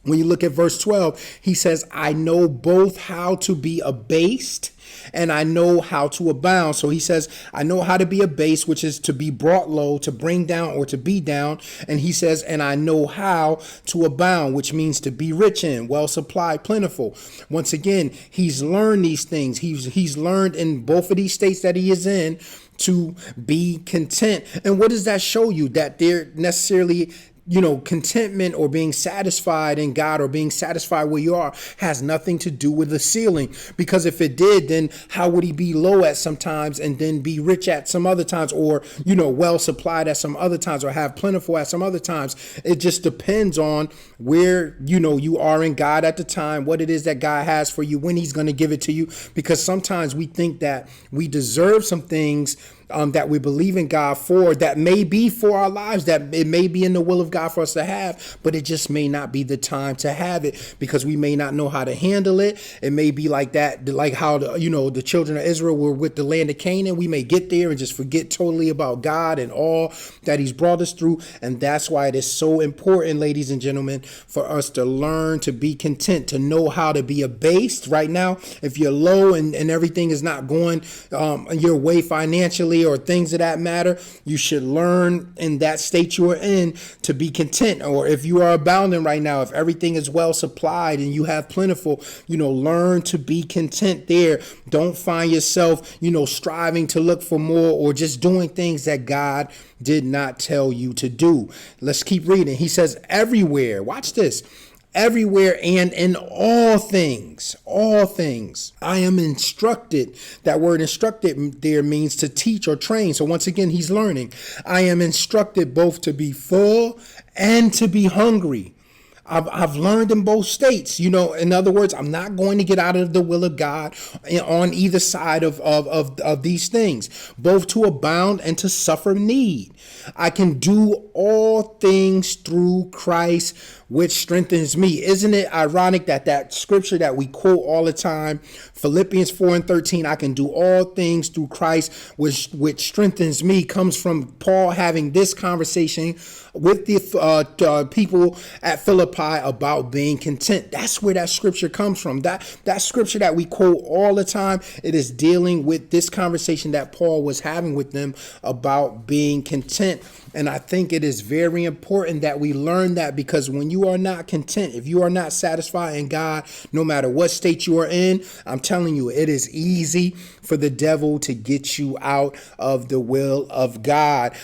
When you look at verse 12, he says, I know both how to be abased and I know how to abound. So he says, I know how to be abased, which is to be brought low, to bring down or to be down. And he says, and I know how to abound, which means to be rich in, well supplied, plentiful. Once again, he's learned these things. He's learned in both of these states that he is in to be content. And what does that show you? That they're necessarily contentment or being satisfied in God or being satisfied where you are has nothing to do with the ceiling. Because if it did, then how would he be low at some times and then be rich at some other times, or, well supplied at some other times, or have plentiful at some other times? It just depends on where, you are in God at the time, what it is that God has for you, when he's going to give it to you. Because sometimes we think that we deserve some things that we believe in God for, that may be for our lives, that it may be in the will of God for us to have, but it just may not be the time to have it because we may not know how to handle it. It may be like that, like how the children of Israel were with the land of Canaan. We may get there and just forget totally about God and all that he's brought us through. And that's why it is so important, ladies and gentlemen, for us to learn to be content, to know how to be abased. Right now, if you're low and everything is not going your way financially, or things of that matter, you should learn in that state you are in to be content. Or if you are abounding right now, if everything is well supplied and you have plentiful, learn to be content there. Don't find yourself, striving to look for more or just doing things that God did not tell you to do. Let's keep reading. He says, everywhere, watch this. Everywhere and in all things, I am instructed. That word instructed there means to teach or train. So once again, he's learning. I am instructed both to be full and to be hungry. I've learned in both states, in other words, I'm not going to get out of the will of God on either side of these things, both to abound and to suffer need. I can do all things through Christ, which strengthens me. Isn't it ironic that scripture that we quote all the time, Philippians 4:13, I can do all things through Christ, which strengthens me, comes from Paul having this conversation with the people at Philippi about being content. That's where that scripture comes from. That scripture that we quote all the time, it is dealing with this conversation that Paul was having with them about being content. And I think it is very important that we learn that, because when you are not content, if you are not satisfied in God, no matter what state you are in, I'm telling you, it is easy for the devil to get you out of the will of God.